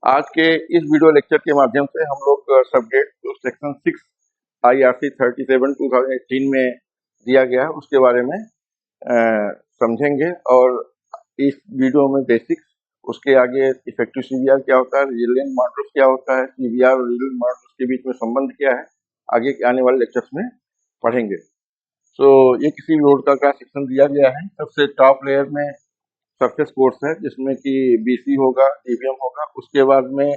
आज के इस वीडियो लेक्चर के माध्यम से हम लोग सब्जेक्ट जो सेक्शन 6 IRC 37 2018 में दिया गया है उसके बारे में समझेंगे। और इस वीडियो में बेसिक्स, उसके आगे इफेक्टिव सीवीआर क्या होता है, रेजिलिएंट मॉडल्स क्या होता है, सीवीआर और रेजिलिएंट मॉडल्स के बीच में संबंध क्या है, आगे के आने वाले लेक्चर्स में पढ़ेंगे। ये किसी भी रोड का सेक्शन दिया गया है। सबसे टॉप लेयर में सरफेस कोर्स है जिसमें कि BC होगा, DBM होगा। उसके बाद में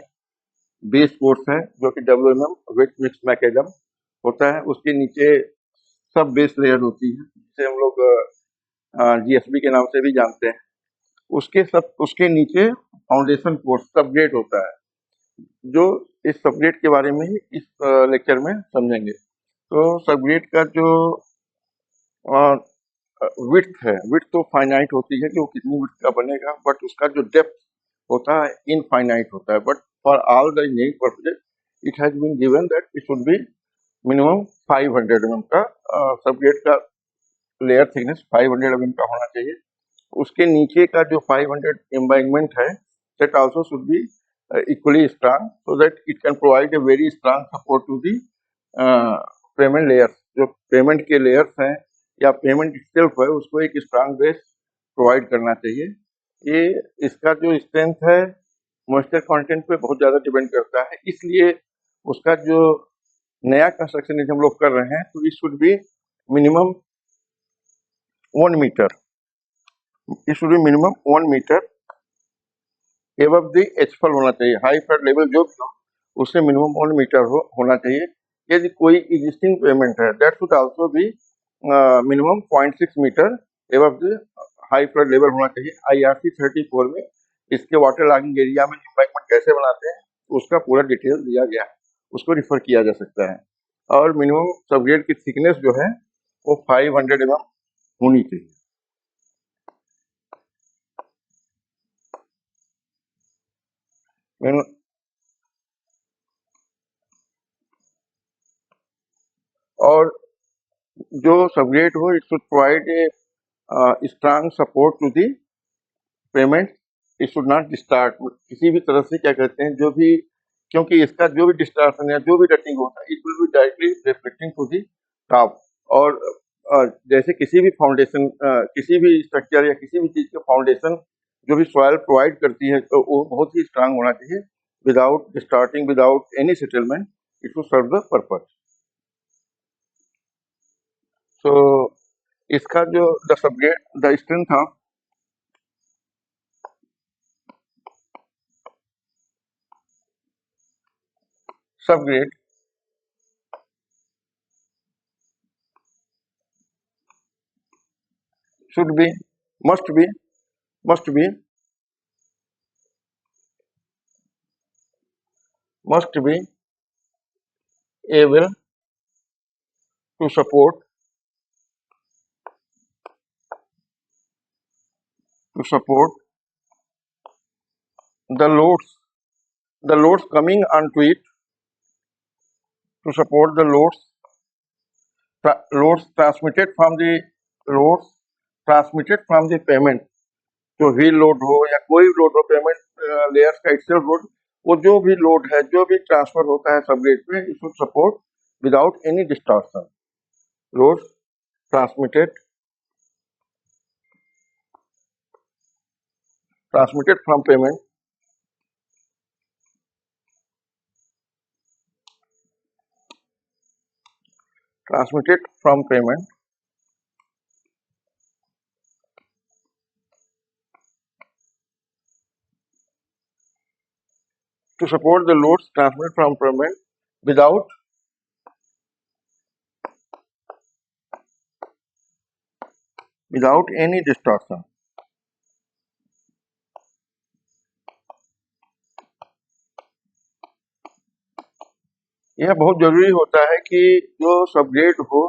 बेस कोर्स है जो कि WMM वेट मिक्स मैकेनिज्म होता है। उसके नीचे सब बेस लेयर होती है जिसे हम लोग GSB के नाम से भी जानते हैं। उसके नीचे फाउंडेशन कोर्स सबग्रेड होता है, जो इस सबग्रेड के बारे में ही इस लेक्चर में समझेंगे। तो सबग्रेड का जो विड्थ है, विड्थ तो फाइनाइट होती है कि वो कितनी विड्थ का बनेगा, बट उसका जो डेप्थ होता है इनफाइनाइट होता है। But for all the engineering purposes it has been given that it should be minimum 500 mm का सबग्रेड का लेयर थिकनेस 500 mm का होना चाहिए। उसके नीचे का जो 500 एम्बाइंगमेंट है that also should be equally strong so that it can provide a very strong support to the payment layers। जो पेमेंट के लेयर्स हैं या पेमेंट itself है उसको एक स्ट्रांग बेस प्रोवाइड करना चाहिए। ये इसका जो स्ट्रेंथ है मॉइस्चर कंटेंट पे बहुत ज़्यादा डिपेंड करता है, इसलिए उसका जो नया कंस्ट्रक्शन हम लोग कर रहे हैं तो it should be minimum 1 metre, it should be minimum 1 metre above the HFL होना चाहिए। हाई फ्लड लेवल जो भी हो उससे मिनिमम 1 मीटर होना चाहिए। यदि कोई एग्जिस्टिंग पेमेंट है that should also be minimum 0.6 metre above the high flood level होना चाहिए। IRC 34 में इसके वाटर लॉगिंग एरिया में एम्बैंकमेंट कैसे बनाते हैं उसका पूरा डिटेल दिया गया है, उसको रिफर किया जा सकता है। और मिनिमम सबग्रेड की थिकनेस जो है वो 500 mm होनी चाहिए। और जो सबग्रेड हो it should provide a strong support to the pavement, it should not distort किसी भी तरह से। क्या कहते हैं जो भी, क्योंकि इसका जो भी डिस्टार्शन या जो भी रटिंग होता है it will be directly reflecting to the top. और जैसे किसी भी फाउंडेशन, किसी भी स्ट्रक्चर या किसी भी चीज का फाउंडेशन जो भी सॉइल प्रोवाइड करती है तो वो बहुत ही स्ट्रांग होना चाहिए। Without distorting, without any settlement, it will serve the purpose. So इसका जो the subgrade the strength of subgrade should be, must be able to support the loads coming onto it, to support the loads transmitted from the payment। जो wheel load हो या कोई load हो, payment layers का Excel load, वो जो भी load है, जो भी ट्रांसफर होता है सबग्रेड में, it should support without any distortion load transmitted from payment to support the loads transmitted from payment without any distortion। यह बहुत जरूरी होता है कि जो सबग्रेड हो,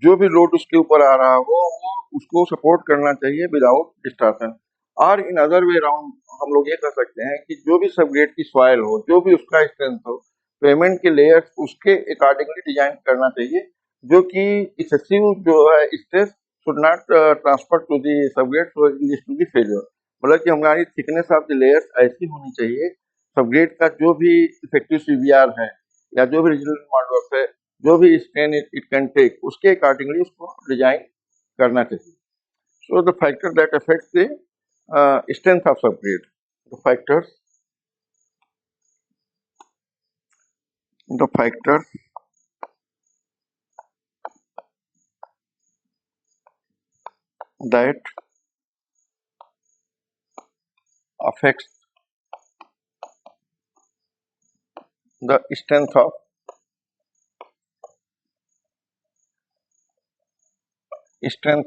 जो भी लोड उसके ऊपर आ रहा हो, वो उसको सपोर्ट करना चाहिए विदाउट डिस्टॉर्शन। और इन अदर वे राउंड हम लोग ये कह सकते हैं कि जो भी सबग्रेड की सॉइल हो, जो भी उसका स्ट्रेंथ हो, पेमेंट के लेयर्स उसके अकॉर्डिंगली डिजाइन करना चाहिए, जो कि एक्सेसिव जो है stress should not transfer to the subgrade to the failure. मतलब कि हमारी थिकनेस ऑफ द लेयर्स ऐसी होनी चाहिए सबग्रेड का जो भी इफेक्टिव सीवीआर है या जो भी रिजल्ट मॉडुलस है, जो भी स्ट्रेन इट कैन टेक, उसके अकॉर्डिंगली उसको डिजाइन करना चाहिए. So the factor that affects the strength of subgrade, the factors that affects the strength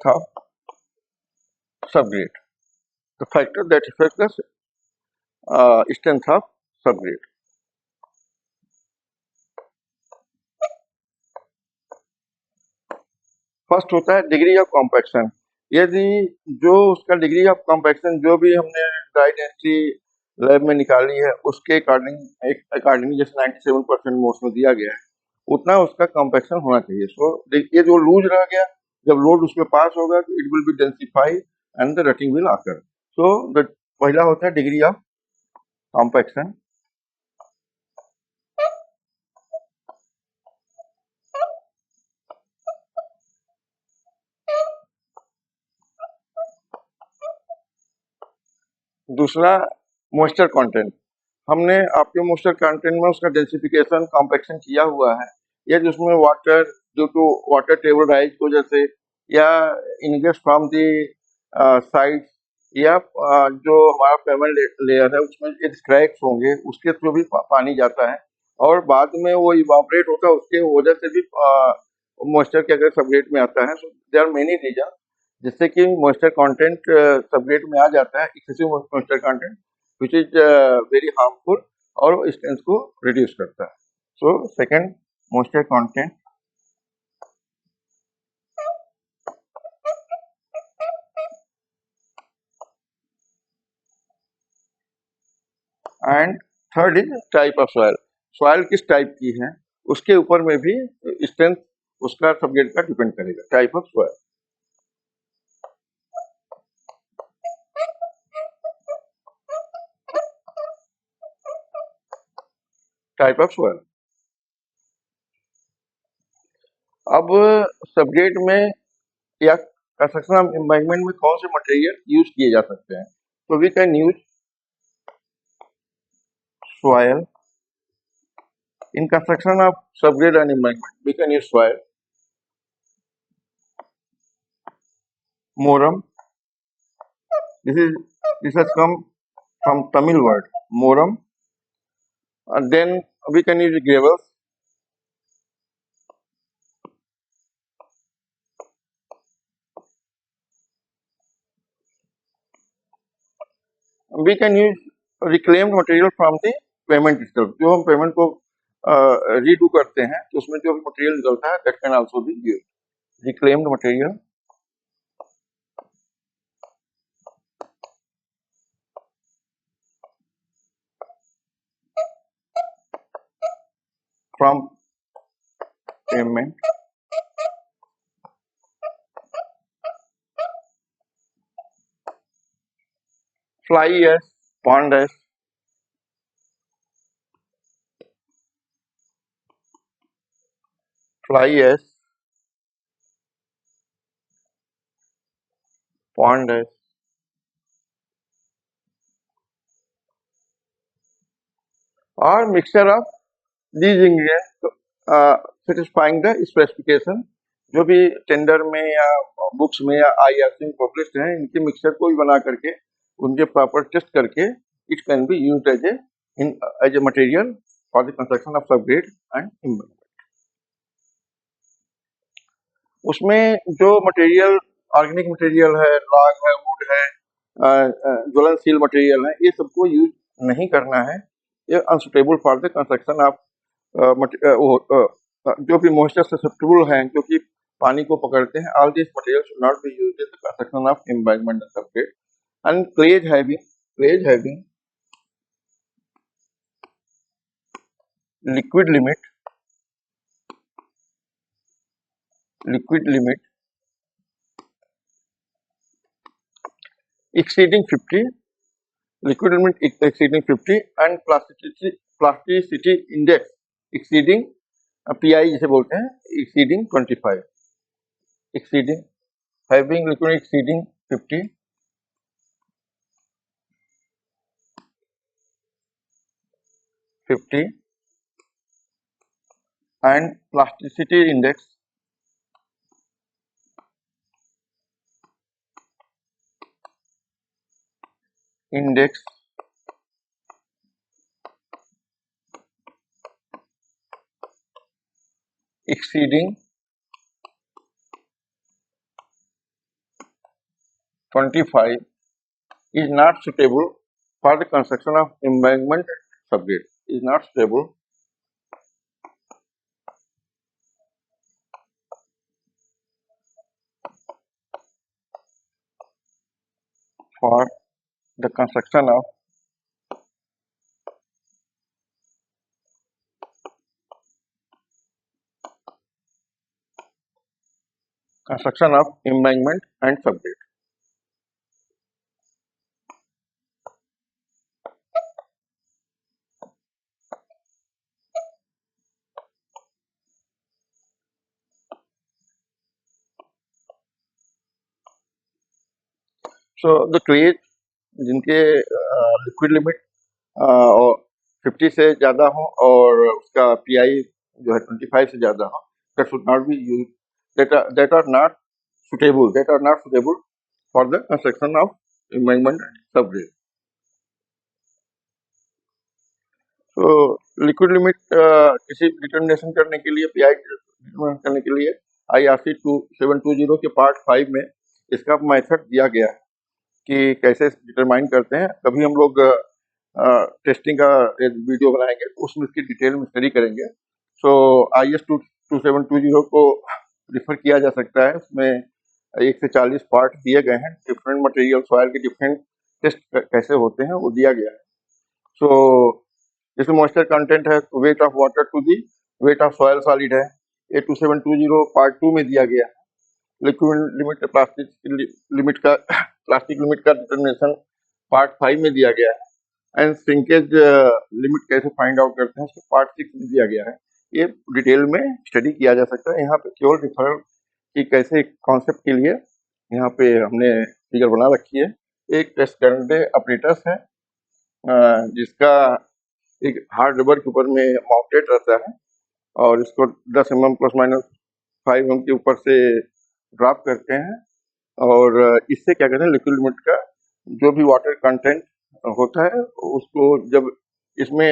of subgrade. The factor that affects the strength of subgrade. First होता है degree of compaction. यदि जो उसका degree of compaction जो भी हमने dry density lab में निकाली है उसके अकॉर्डिंग जैसे 97% में उसमें दिया गया है उतना उसका कॉम्पैक्शन होना चाहिए. सो ये जो लूज रह गया, जब लोड उसमें पास होगा तो it will B densify and the rutting will आकर. सो द पहला होता है डिग्री ऑफ कॉम्पैक्शन. दूसरा मॉइस्चर कंटेंट. हमने आपके मॉइस्चर कंटेंट में उसका डेंसिफिकेशन कॉम्पैक्शन किया हुआ है. यदि उसमें water due to water table rise की वजह से या इनग्रेस फ्रॉम दी साइड या जो हमारा पेमेंट लेयर है उसमें यदि क्रैक्स होंगे उसके थ्रू भी पानी जाता है और बाद में वो इवापोरेट होता है, उसके वजह से भी मॉइस्चर के अगर सबग्रेड में आता है. So there are many reason जिससे कि मॉइस्चर कंटेंट सबग्रेड में आ जाता है. Excessive moisture content which is very harmful और स्ट्रेंथ को रिड्यूस करता है. So second, moisture content. And third is type of soil. Soil किस टाइप की है उसके ऊपर में भी स्ट्रेंथ उसका सबग्रेड का डिपेंड करेगा. Type of soil. Type of soil. अब सबग्रेड में या कंस्ट्रक्शन एनवायरनमेंट में कौन से मटेरियल यूज किए जा सकते हैं? तो we can use soil in construction of subgrade and embankment. We can use soil, moram. This has come from Tamil word moram. And then we can use gravels. We can use reclaimed material from the pavement itself. जो हम payment को redo करते हैं तो उसमें जो भी material निकलता है that can also be used. Reclaimed material from pavement. Fly ash, pond ash, fly ash, pond ash, or mixture of these ingredients satisfying the specification. जो भी टेंडर में या बुक्स में या IRC में पब्लिश्ड हैं इनके मिक्सचर को भी बना करके उनके प्रॉपर टेस्ट करके it can be used as a material for the construction of subgrade and embankment. उसमें जो मटेरियल ऑर्गेनिक मटेरियल है, लॉग है, वुड है, ज्वलनशील मटेरियल है, ये सबको यूज नहीं करना है. ये unsuitable for the construction of जो भी मॉइस्चर ससेप्टेबल हैं जो कि पानी को पकड़ते हैं. All this material should not be used in the construction of embankment and subgrade. And clays having liquid limit exceeding 50 liquid limit exceeding 50 and plasticity index exceeding PI जिसे बोलते हैं exceeding 25, exceeding having liquid exceeding 50 and plasticity index exceeding 25 is not suitable for the construction of embankment subgrade. Is not suitable for the construction of embankment and subgrade. So the clays जिनके liquid limit और 50 से ज़्यादा हो और उसका pi जो है 25 से ज़्यादा हो, that should not be used. That are not suitable for the construction of embankment and subgrade. तो लिक्विड लिमिट किसी डिटर्मिनेशन करने के लिए पीआई डिटर्मिनेशन करने के लिए IRC 2720 के पार्ट 5 में इसका मेथड दिया गया है कि कैसे डिटरमाइन करते हैं. कभी हम लोग टेस्टिंग का एक वीडियो बनाएंगे तो उसमें इसकी डिटेल में स्टडी करेंगे. सो IS 2720 को रिफर किया जा सकता है. उसमें 1 से 40 पार्ट दिए गए हैं. डिफरेंट मटेरियल सॉइल के डिफरेंट टेस्ट कैसे होते हैं वो दिया गया है. सो जैसे मॉइस्चर कंटेंट है, weight of water to the weight of soil solid है, ये 2720 पार्ट 2 में दिया गया है. लिक्विड लिमिट प्लास्टिक लिमिट का डिटर्मिनेशन पार्ट 5 में दिया गया है. एंड श्रिंकेज लिमिट कैसे फाइंड आउट करते हैं उसको पार्ट 6 में दिया गया है. ये डिटेल में स्टडी किया जा सकता है. यहाँ पे केवल रिफर कि कैसे कॉन्सेप्ट के लिए यहाँ पे हमने फिगर बना रखी है. एक टेस्ट करंट ऑपरेटर्स है जिसका एक हार्ड रबर के ऊपर में माउंटेड रहता है और इसको 10 mm प्लस माइनस 5 mm के ऊपर से ड्रॉप करते हैं और इससे क्या कहते हैं लिक्विड लिमिट का जो भी वाटर कंटेंट होता है उसको जब इसमें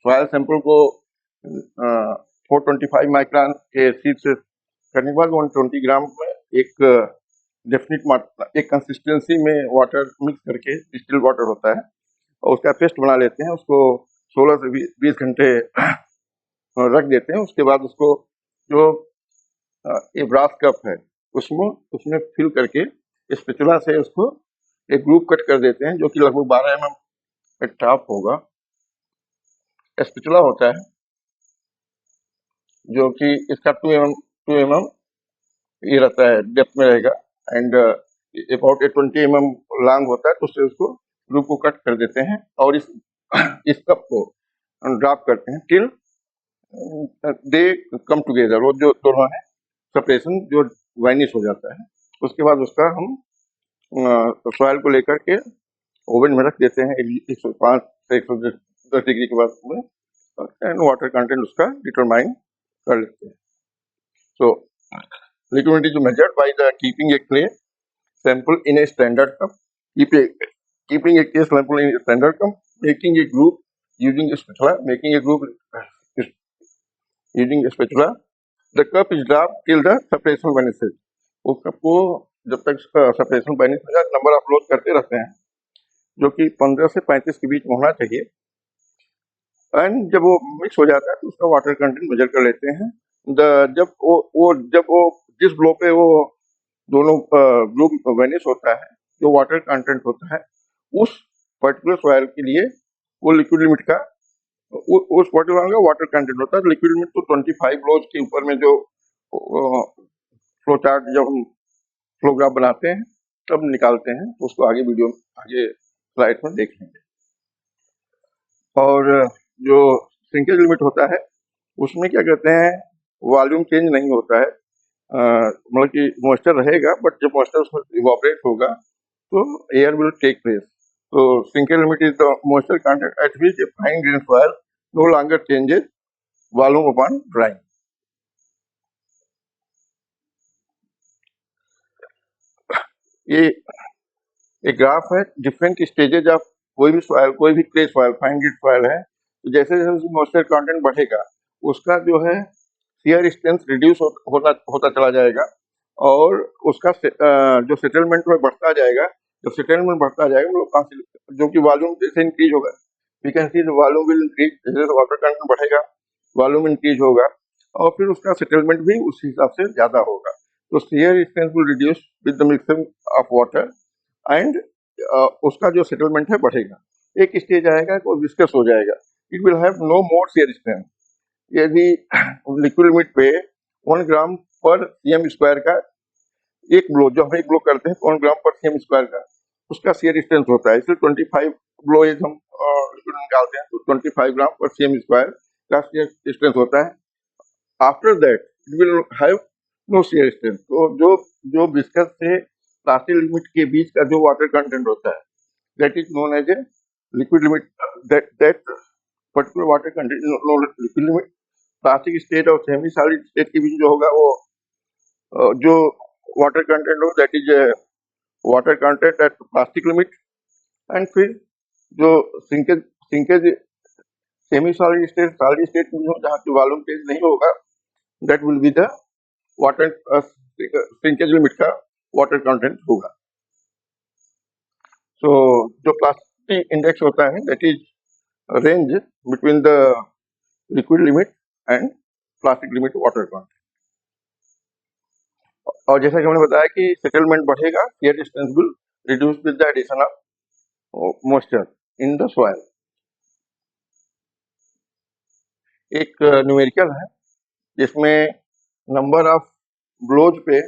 सॉयल सैंपल को 425 माइक्रोन के सीड से करने के बाद 120 ग्राम में एक डेफिनिट मात्रा एक कंसिस्टेंसी में वाटर मिक्स करके डिस्टिल वाटर होता है और उसका पेस्ट बना लेते हैं. उसको 16 से 20 घंटे रख देते हैं. उसके बाद उसको जो ये ब्रास कप है उसमें फिल करके स्पैचुला से उसको एक ग्रुप कट कर देते हैं जो कि लगभग 12 mm का टॉप होगा. स्पैचुला होता है जो कि इसका 2 mm ये रहता है, डेप्थ में रहेगा एंड अबाउट 20 mm लॉन्ग होता है. तो उससे उसको ग्रुप को कट कर देते हैं और इस कप को ड्रॉप करते हैं टिल दे कम टुगेदर. वो जो दोनों है सेपरेशन जो वाइनिश हो जाता है. उसके बाद उसका हम सॉइल को लेकर के ओवन में रख देते हैं 105 से 110 डिग्री के बाद में एंड वाटर कंटेंट उसका डिटरमाइन कर लेते हैं. सो liquidity is measured by the keeping a clay sample in a standard cup, keeping a clay sample in a standard cup, making a group using a spatula, The cup is dropped till the separation vanishes. वो cup को जब तक separation winish हो जाए number of load करते रहते हैं जो कि 15 से 35 के बीच में होना चाहिए. एंड जब वो मिक्स हो जाता है तो उसका वाटर कंटेंट मेजर कर लेते हैं. जब वो जिस ब्लो पे वो दोनों ग्रुप वेनिश होता है जो वाटर कंटेंट होता है उस पर्टिकुलर सॉइल के लिए वो लिक्विड लिमिट का उस पर्टिकुलर का वाटर कंटेंट होता है. लिक्विड लिमिट तो 25 ब्लोज के ऊपर में जो फ्लो चार्ट जब हम फ्लो ग्राफ बनाते हैं तब निकालते हैं. तो उसको आगे वीडियो आगे स्लाइड में देख लेंगे। और जो श्रिंकेज लिमिट होता है उसमें क्या कहते हैं, वॉल्यूम चेंज नहीं होता है, मतलब कि मॉइस्चर रहेगा, बट जब मॉइस्चर उसमें इवोपरेट होगा तो एयर विल टेक प्लेस। तो shrinkage limit is the moisture content at which a fine grain soil no longer changes volume upon drying. ये एक ग्राफ है डिफरेंट स्टेजेज ऑफ कोई भी सॉइल, कोई भी clay soil, fine grade soil है, तो जैसे जैसे उसमें मॉइस्चर कंटेंट बढ़ेगा उसका जो है शियर स्ट्रेंथ रिड्यूस होता चला जाएगा, और उसका जो सेटलमेंट में बढ़ता जाएगा। जब सेटलमेंट बढ़ता जाएगा मतलब जो कि वॉल्यूम जैसे इंक्रीज होगा, we can see the volume will increase, जैसे वाटर कंटेंट बढ़ेगा वॉल्यूम इंक्रीज होगा, और फिर उसका सेटलमेंट भी उस हिसाब से ज्यादा होगा। तो shear strength will reduce with the mixing of water and उसका जो सेटलमेंट है बढ़ेगा। एक स्टेज आएगा तो विस्कस हो जाएगा, it will have no more shear strength. यदि लिक्विड लिमिट पे 1 ग्राम पर सीएम स्क्वायर का एक ब्लो, जो हम एक ब्लो करते हैं 1 ग्राम पर सीएम स्क्वायर का, उसका शियर स्ट्रेंथ होता है। इसलिए 25 ब्लो यदि हम लिक्विड निकालते हैं तो 25 ग्राम पर सीएम स्क्वायर का शियर स्ट्रेंथ होता है। After that it will have no shear strength. तो जो विस्कस से प्लास्टिक लिमिट के बीच का जो वाटर कंटेंट होता है, that is known as a liquid limit. That particular water content liquid limit. Plastic state और सेमी सॉलिड स्टेट के बीच जो होगा वो जो वाटर कंटेंट हो, that is water content at plastic limit. And फिर जो सिंकेज सेमी सॉलिड स्टेट में जो जहाँ की वॉल्यूम चेंज नहीं होगा, that will be the water shrinkage limit का वाटर कंटेंट होगा। सो जो प्लास्टिक इंडेक्स होता है that is range between the liquid limit and plastic limit water content. और जैसा कि हमने बताया कि सेटलमेंट बढ़ेगा, shear strength will reduce with the addition of moisture in the soil. एक न्यूमेरिकल है जिसमें नंबर ऑफ ब्लोज पे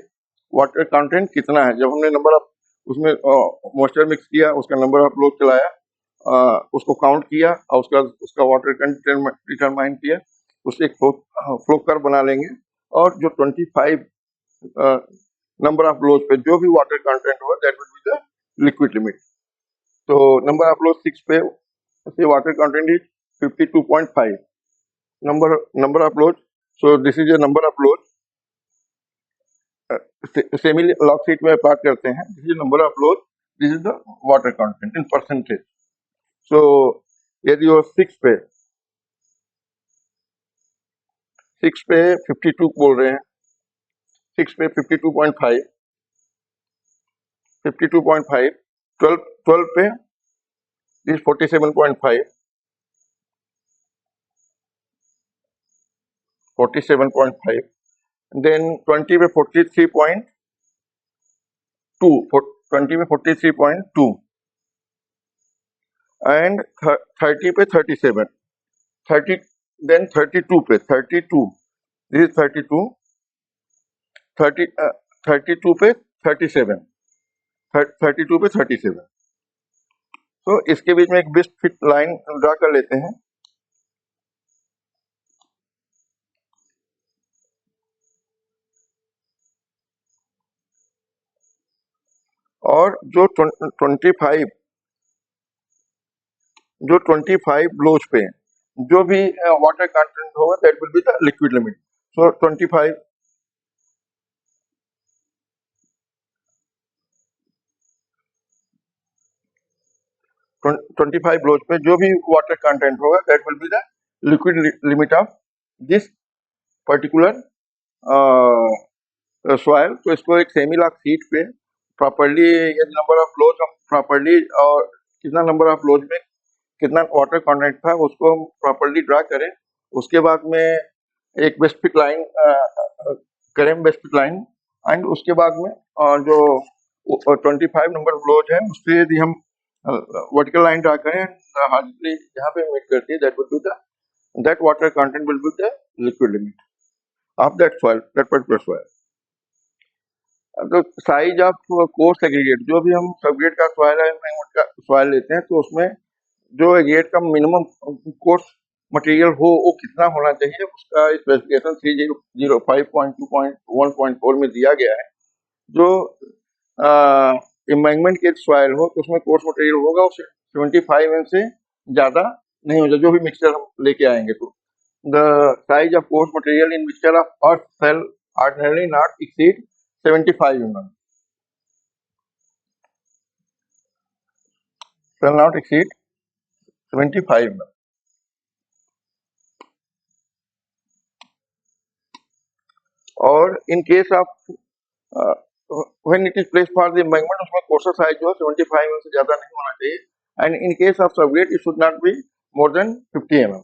वाटर कंटेंट कितना है, जब हमने नंबर ऑफ उसमें मॉइस्चर मिक्स किया, उसका नंबर ऑफ ब्लोज चलाया, उसको काउंट किया और उसका वाटर कंटेंट डिटरमाइन किया, उससे एक फ्लो कर्व बना लेंगे। और जो 25 नंबर ऑफ ब्लोज पे जो भी वाटर कंटेंट होगा that will be the liquid limit. तो नंबर ऑफ ब्लोज 6 पे से water content is 52.5 number of loads. So this is a number of loads. Semi log sheet में प्लॉट करते हैं, this is number of load, this is the water content in percentage. So यदि वो 6 पे 52 बोल रहे हैं, 6 पे 52.5, 12 पे इज 47.5, 47.5, देन 20 पे 43.2, 20 पे 43.2, एंड 30 पे 37, 30, देन 32 पे 32, दिस इज 32, 32 पे 37, 32 पे 37। तो इसके बीच में एक बेस्ट फिट लाइन ड्रा कर लेते हैं। और जो 25 ब्लोज पे जो भी वाटर कंटेंट होगा that will be the liquid limit. So 25 blows पे जो भी वाटर कंटेंट होगा that will be the liquid limit of this particular soil. तो इसको एक सेमी लॉग शीट पे प्रॉपर्ली ये नंबर ऑफ फ्लोज हम प्रॉपर्ली, और कितना नंबर ऑफ फ्लोज में कितना वाटर कंटेंट था उसको हम प्रॉपर्ली ड्रा करें। उसके बाद में एक बेस्ट फिट लाइन करें, बेस्ट फिट लाइन, एंड उसके बाद में जो 25 नंबर फ्लोज है उससे यदि हम वर्टिकल लाइन ड्रा करें, हार्डली यहाँ पे मीट करती है, that will be the that water content will be the liquid limit of that soil, that particular soil. तो साइज ऑफ कोर्स एग्रीगेट, जो भी हम सबग्रेड का सॉइल है का सॉइल लेते हैं तो उसमें जो एग्रीगेट का मिनिमम कोर्स मटेरियल हो वो कितना होना चाहिए, उसका स्पेसिफिकेशन 3005.2.1.4 में दिया गया है। जो एम्बैंकमेंट के सॉइल हो तो उसमें कोर्स मटेरियल होगा उसे 75 mm से ज्यादा नहीं हो जाए, जो भी मिक्सचर हम लेके आएंगे तो the size of coarse material in mixture of earth shall ordinarily not exceed 75 mm, shall not exceed 75 mm. और in case of when it is place for the embankment, उसमें कोर्सर साइज जो है 75 mm से ज्यादा नहीं होना चाहिए, and in case of subgrade it should not be more than 50 mm.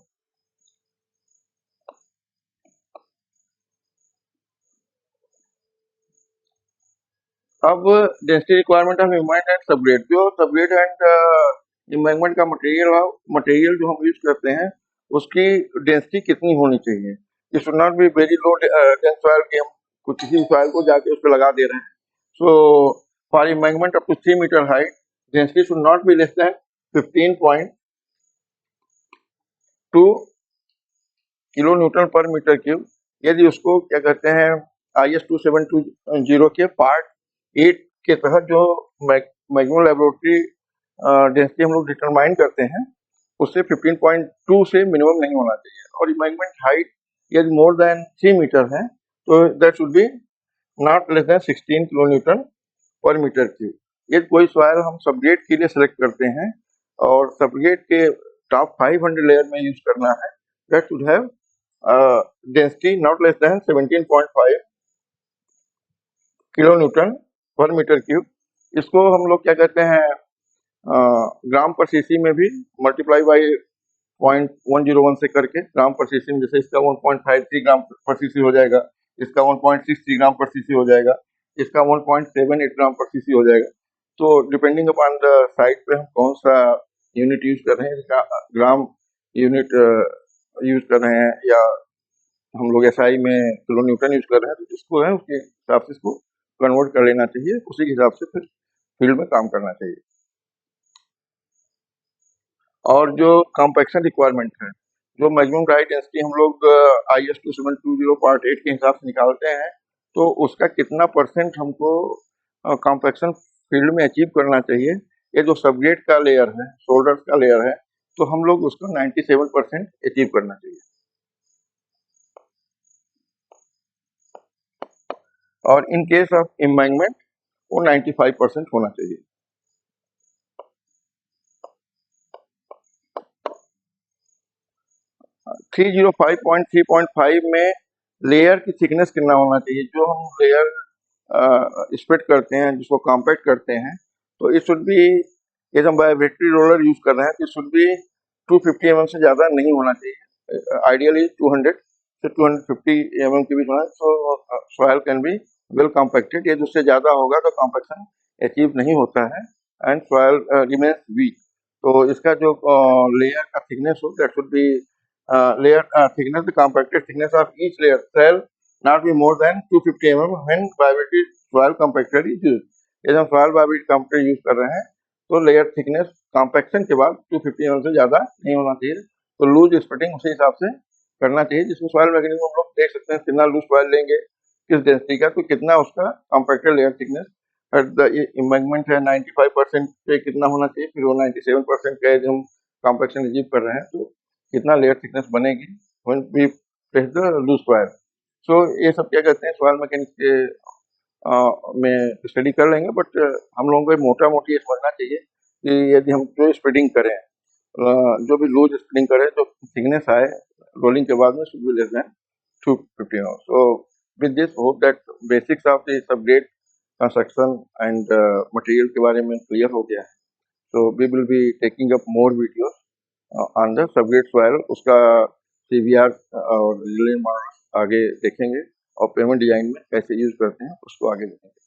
अब density requirement of embankment and subgrade, जो सबग्रेड एंड एम्बैंकमेंट का मटेरियल जो हम यूज करते हैं उसकी डेंसिटी कितनी होनी चाहिए। It should not be very low dense soil कि हम कुछ किसी सॉइल को जाके उस पर लगा दे रहे हैं। So for embankment up to 3 metre height, density should not be less than 15.2 kilo newton per metre cube. यदि उसको क्या कहते हैं IS 2720 के पार्ट 8 के तहत जो मैक्सिमम लेबोरेटरी डेंसिटी हम लोग डिटरमाइन करते हैं उससे 15.2 से मिनिमम नहीं होना चाहिए। और एम्बैंकमेंट हाइट यदि मोर देन 3 मीटर है तो that should be not less than 16 kilo newton per metre cube. यदि कोई सॉइल हम सबग्रेड के लिए सेलेक्ट करते हैं और सबग्रेड के टॉप 500 लेयर में यूज करना है, that should have density not less than 17.5 kilo newton per metre cube. इसको हम लोग क्या कहते हैं ग्राम पर सीसी में भी मल्टीप्लाई बाई 0.101 से करके ग्राम पर सीसी में, जैसे इसका 1.53 ग्राम पर सीसी हो जाएगा, इसका 1.63 ग्राम पर सीसी हो जाएगा, इसका 1.78 ग्राम पर सीसी हो जाएगा। तो डिपेंडिंग अपॉन द साइट पे हम कौन सा यूनिट यूज कर रहे हैं, इसका ग्राम यूनिट यूज कर रहे हैं या हम लोग SI में किलो न्यूटन यूज कर रहे हैं, तो जिसको है उसके हिसाब से इसको कन्वर्ट कर लेना चाहिए, उसी के हिसाब से फिर फील्ड में काम करना चाहिए। और जो कॉम्पैक्शन रिक्वायरमेंट है, जो मैक्सिमम ड्राई डेंसिटी हम लोग IS 2720 पार्ट 8 के हिसाब से निकालते हैं, तो उसका कितना परसेंट हमको कॉम्पैक्शन फील्ड में अचीव करना चाहिए। ये जो सबग्रेड का लेयर है, शोल्डर्स का लेयर है, तो हम लोग उसको 97% अचीव करना चाहिए। और इन केस ऑफ एम्बैंकमेंट वो 95% होना चाहिए। थ्री 305.3.5 में लेयर की थिकनेस कितना होना चाहिए। जो हम लेयर स्प्रेड करते हैं, जिसको कॉम्पैक्ट करते हैं, तो इट शुड बी, यदि हम वाइब्रेटरी रोलर यूज कर रहे हैं तो इट शुड बी 250 mm से ज्यादा नहीं होना चाहिए। आइडियली 200 से 250 mm के बीच होना, सो soil can be well compacted. यदि उससे ज्यादा होगा तो कॉम्पैक्शन अचीव नहीं होता है एंड सॉइल रिमेन्स वीक। तो इसका जो लेयर का थिकनेस हो, that should be layer thickness, the compacted thickness of each layer shall not be more than 250 mm when vibrated soil compactor is used। यदि हम soil vibrated compactor यूज कर रहे हैं तो लेयर थिकनेस कॉम्पैक्शन के बाद 250 mm से ज्यादा नहीं होना चाहिए। तो लूज स्प्रेडिंग उसी हिसाब से करना चाहिए, जिसमें सॉइल मैकेनिज्म हम लोग देख सकते हैं कितना लूज सॉइल लेंगे किस डेंसिटी का, तो कितना उसका compacted layer thickness at the embankment है 95% पे कितना होना चाहिए, फिर वो 97% का यदि हम कॉम्पैक्शन अचीव कर रहे हैं तो कितना लेयर थिकनेस बनेगी when we press the loose soil. So ये सब क्या कहते हैं सॉइल मैकेनिक्स के में स्टडी कर लेंगे, बट हम लोगों को मोटा मोटी ये समझना चाहिए कि यदि हम जो स्प्रेडिंग करें, जो भी लूज स्प्रेडिंग करें, तो थिकनेस आए रोलिंग के बाद में should be less than 250 mm। So with this hope that basics of the subgrade construction and material के बारे में क्लियर हो गया है। So we will be taking up more videos on the subgrade soil, उसका CVR और result model आगे देखेंगे और पेमेंट डिजाइन में कैसे यूज करते हैं उसको आगे देखेंगे।